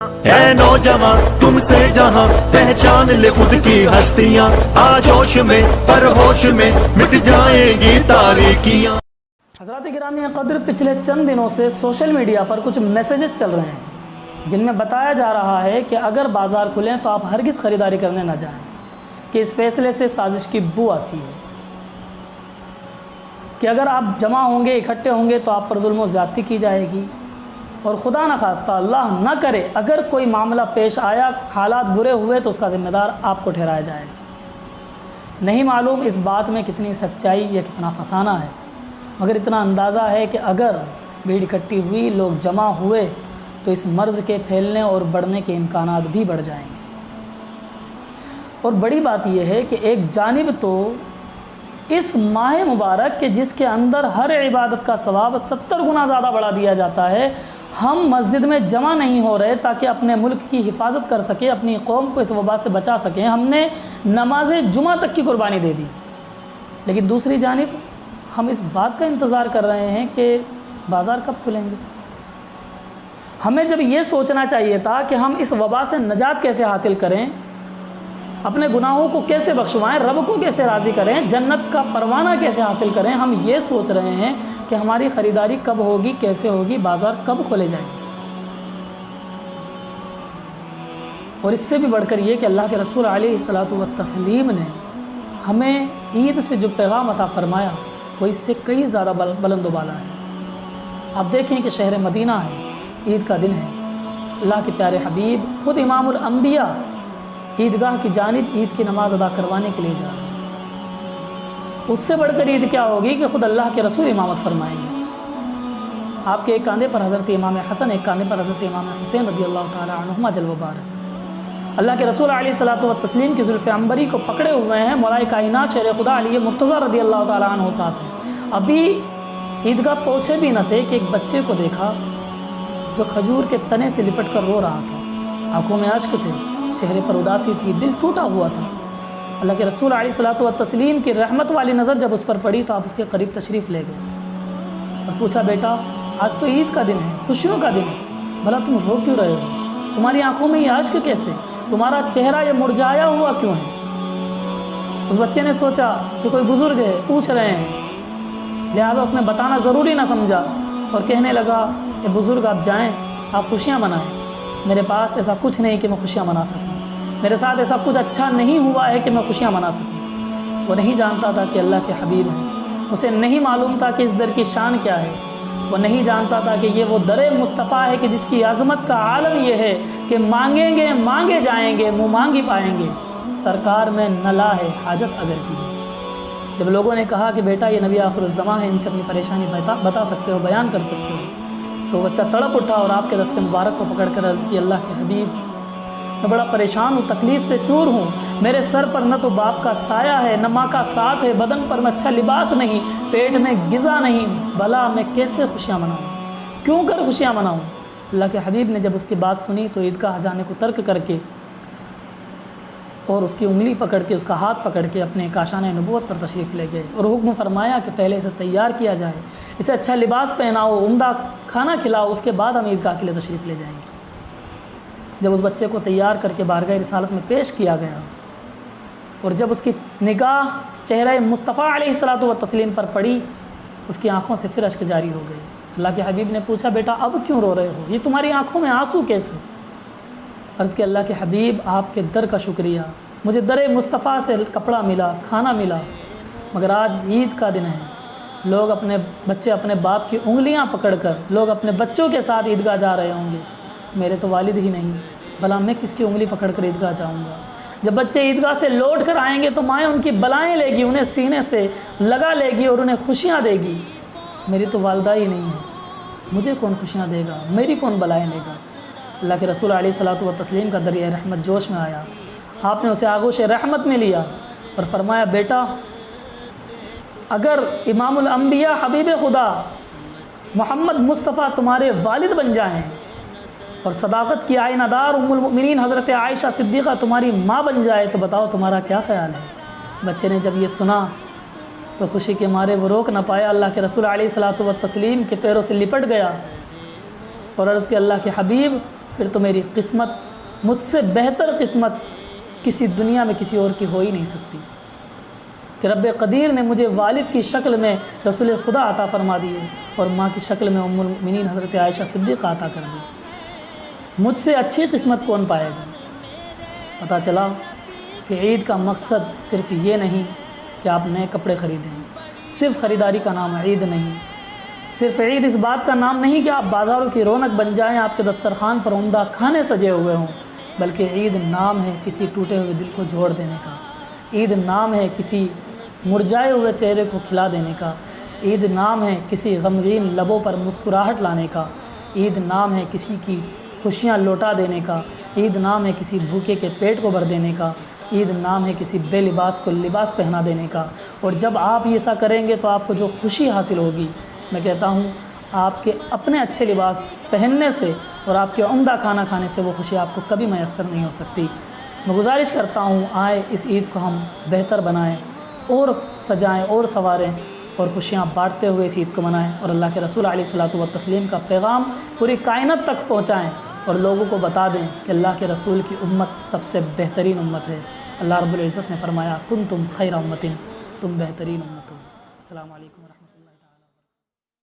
اے نوجوان تم سے جہاں پہچان لے خود کی ہستیاں، آجوش میں پر ہوش میں مٹ جائیں گی تاریکیاں۔ حضرات گرامی قدر، پچھلے چند دنوں سے سوشل میڈیا پر کچھ میسیجز چل رہے ہیں جن میں بتایا جا رہا ہے کہ اگر بازار کھلیں تو آپ ہرگز خریداری کرنے نہ جائیں، کہ اس فیصلے سے سازش کی بو آتی ہے، کہ اگر آپ جمع ہوں گے، اکٹھے ہوں گے تو آپ پر ظلم و زیادتی کی جائے گی، اور خدا نخواستہ اللہ نہ کرے اگر کوئی معاملہ پیش آیا، حالات برے ہوئے تو اس کا ذمہ دار آپ کو ٹھہرایا جائے گا۔ نہیں معلوم اس بات میں کتنی سچائی یا کتنا فسانہ ہے، مگر اتنا اندازہ ہے کہ اگر بھیڑ اکٹھی ہوئی، لوگ جمع ہوئے تو اس مرض کے پھیلنے اور بڑھنے کے امکانات بھی بڑھ جائیں گے۔ اور بڑی بات یہ ہے کہ ایک جانب تو اس ماہ مبارک کے جس کے اندر ہر عبادت کا ثواب 70 گنا زیادہ بڑھا دیا جاتا ہے، ہم مسجد میں جمع نہیں ہو رہے تاکہ اپنے ملک کی حفاظت کر سکیں، اپنی قوم کو اس وبا سے بچا سکیں۔ ہم نے نماز جمعہ تک کی قربانی دے دی، لیکن دوسری جانب ہم اس بات کا انتظار کر رہے ہیں کہ بازار کب کھلیں گے۔ ہمیں جب یہ سوچنا چاہیے تھا کہ ہم اس وبا سے نجات کیسے حاصل کریں، اپنے گناہوں کو کیسے بخشوائیں، رب کو کیسے راضی کریں، جنت کا پروانہ کیسے حاصل کریں، ہم یہ سوچ رہے ہیں کہ ہماری خریداری کب ہوگی، کیسے ہوگی، بازار کب کھولے جائیں گے۔ اور اس سے بھی بڑھ کر یہ کہ اللہ کے رسول علیہ الصلاۃ والتسلیم نے ہمیں عید سے جو پیغام عطا فرمایا وہ اس سے کئی زیادہ بلند و بالا ہے۔ آپ دیکھیں کہ شہر مدینہ ہے، عید کا دن ہے، اللہ کے پیارے حبیب خود امام الانبیاء عیدگاہ کی جانب عید کی نماز ادا کروانے کے لیے جا رہے ہیں۔ اس سے بڑھ کر عید کیا ہوگی کہ خود اللہ کے رسول امامت فرمائیں گے۔ آپ کے ایک کاندھے پر حضرت امام حسن، ایک کاندھے پر حضرت امام حسین رضی اللہ تعالی عنہما جل و بار۔ اللہ کے رسول علیہ الصلاۃ والتسلیم کی زلف عنبری کو پکڑے ہوئے ہیں، مولا کائنات شیر خدا علی مرتضیٰ رضی اللہ تعالی عنہ ساتھ ہیں۔ ابھی عیدگاہ پہنچے بھی نہ تھے کہ ایک بچے کو دیکھا جو کھجور کے تنے سے لپٹ کر رو رہا تھا، آنکھوں میں اشک تھے، چہرے پر اداسی تھی، دل ٹوٹا ہوا تھا۔ اللہ کے رسول علیہ الصلاۃ والتسلیم کی رحمت والی نظر جب اس پر پڑی تو آپ اس کے قریب تشریف لے گئے اور پوچھا، بیٹا آج تو عید کا دن ہے، خوشیوں کا دن ہے، بھلا تم رو کیوں رہے ہو؟ تمہاری آنکھوں میں یہ اشک کیسے؟ تمہارا چہرہ یہ مرجھایا ہوا کیوں ہے؟ اس بچے نے سوچا کہ کوئی بزرگ ہے، پوچھ رہے ہیں، لہذا اس نے بتانا ضروری نہ سمجھا اور کہنے لگا کہ بزرگ آپ جائیں، آپ خوشیاں منائیں، میرے پاس ایسا کچھ نہیں کہ میں خوشیاں منا سکوں، میرے ساتھ ایسا کچھ اچھا نہیں ہوا ہے کہ میں خوشیاں منا سکوں۔ وہ نہیں جانتا تھا کہ اللہ کے حبیب ہیں، اسے نہیں معلوم تھا کہ اس در کی شان کیا ہے، وہ نہیں جانتا تھا کہ یہ وہ در مصطفیٰ ہے کہ جس کی عظمت کا عالم یہ ہے کہ مانگیں گے مانگے جائیں گے، منہ مانگی پائیں گے، سرکار میں نہ لا ہے حاجت اگر کی۔ جب لوگوں نے کہا کہ بیٹا یہ نبی آخر الزماں ہے، ان سے اپنی پریشانی بتا سکتے ہو، بیان کر سکتے ہو، تو بچہ تڑپ اٹھا اور آپ کے دست مبارک کو پکڑ کر عرض کی، اللہ کے حبیب میں بڑا پریشان ہوں، تکلیف سے چور ہوں، میرے سر پر نہ تو باپ کا سایہ ہے، نہ ماں کا ساتھ ہے، بدن پر میں اچھا لباس نہیں، پیٹ میں غذا نہیں، بھلا میں کیسے خوشیاں مناؤں، کیوں کر خوشیاں مناؤں؟ اللہ کے حبیب نے جب اس کی بات سنی تو عیدگاہ جانے کو ترک کر کے اور اس کی انگلی پکڑ کے، اس کا ہاتھ پکڑ کے اپنے کاشانہ نبوت پر تشریف لے گئے اور حکم فرمایا کہ پہلے اسے تیار کیا جائے، اسے اچھا لباس پہناؤ، عمدہ کھانا کھلاؤ، اس کے بعد ہم عیدگاہ کے لیے تشریف لے جائیں گے۔ جب اس بچے کو تیار کر کے بارگاہ رسالت میں پیش کیا گیا اور جب اس کی نگاہ چہرہ مصطفیٰ علیہ الصلاۃ والتسلیم پر پڑی، اس کی آنکھوں سے پھر اشک جاری ہو گئے۔ اللہ کے حبیب نے پوچھا، بیٹا اب کیوں رو رہے ہو، یہ تمہاری آنکھوں میں آنسو کیسے؟ عرض کہ اللہ کے حبیب آپ کے در کا شکریہ، مجھے در مصطفیٰ سے کپڑا ملا، کھانا ملا، مگر آج عید کا دن ہے، لوگ اپنے بچے اپنے باپ کی انگلیاں پکڑ کر لوگ اپنے بچوں کے ساتھ عیدگاہ جا رہے ہوں گے، میرے تو والد ہی نہیں، بھلا میں کس کی انگلی پکڑ کر عیدگاہ جاؤں گا؟ جب بچے عیدگاہ سے لوٹ کر آئیں گے تو مائیں ان کی بلائیں لے گی، انہیں سینے سے لگا لے گی اور انہیں خوشیاں دے گی، میری تو والدہ ہی نہیں ہے، مجھے کون خوشیاں دے گا، میری کون بلائیں لے گا؟ اللہ کے رسول علیہ الصلاۃ والتسلیم کا دریائے رحمت جوش میں آیا، آپ نے اسے آغوش رحمت میں لیا اور فرمایا، بیٹا اگر امام الانبیاء حبیب خدا محمد مصطفیٰ تمہارے والد بن جائیں اور صداقت کی آئینہ دار ام المؤمنین حضرت عائشہ صدیقہ تمہاری ماں بن جائے تو بتاؤ تمہارا کیا خیال ہے؟ بچے نے جب یہ سنا تو خوشی کے مارے وہ روک نہ پایا، اللہ کے رسول علیہ الصلاۃ والتسلیم کے پیروں سے لپٹ گیا اور عرض کہ اللہ کے حبیب پھر تو میری قسمت مجھ سے بہتر قسمت کسی دنیا میں کسی اور کی ہو ہی نہیں سکتی کہ رب قدیر نے مجھے والد کی شکل میں رسول خدا عطا فرما دی ہے اور ماں کی شکل میں ام المؤمنین حضرت عائشہ صدیقہ عطا کر دی۔ مجھ سے اچھی قسمت کون پائے گا؟ پتہ چلا کہ عید کا مقصد صرف یہ نہیں کہ آپ نئے کپڑے خریدیں، صرف خریداری کا نام عید نہیں، صرف عید اس بات کا نام نہیں کہ آپ بازاروں کی رونق بن جائیں، آپ کے دسترخوان پر عمدہ کھانے سجے ہوئے ہوں، بلکہ عید نام ہے کسی ٹوٹے ہوئے دل کو جوڑ دینے کا، عید نام ہے کسی مرجھائے ہوئے چہرے کو کھلا دینے کا، عید نام ہے کسی غمگین لبوں پر مسکراہٹ لانے کا، عید نام ہے کسی کی خوشیاں لوٹا دینے کا، عید نام ہے کسی بھوکے کے پیٹ کو بھر دینے کا، عید نام ہے کسی بے لباس کو لباس پہنا دینے کا۔ اور جب آپ ایسا کریں گے تو آپ کو جو خوشی حاصل ہوگی، میں کہتا ہوں آپ کے اپنے اچھے لباس پہننے سے اور آپ کے عمدہ کھانا کھانے سے وہ خوشی آپ کو کبھی میسر نہیں ہو سکتی۔ میں گزارش کرتا ہوں آئے اس عید کو ہم بہتر بنائیں اور سجائیں اور سنواریں اور خوشیاں بانٹتے ہوئے اس عید کو منائیں اور اللہ کے رسول علیہ الصلوۃ والتسلیم کا پیغام پوری کائنات تک پہنچائیں اور لوگوں کو بتا دیں کہ اللہ کے رسول کی امت سب سے بہترین امت ہے۔ اللہ رب العزت نے فرمایا کنتم خیر امت، تم بہترین امت ہو۔ السلام علیکم ورحمۃ اللہ۔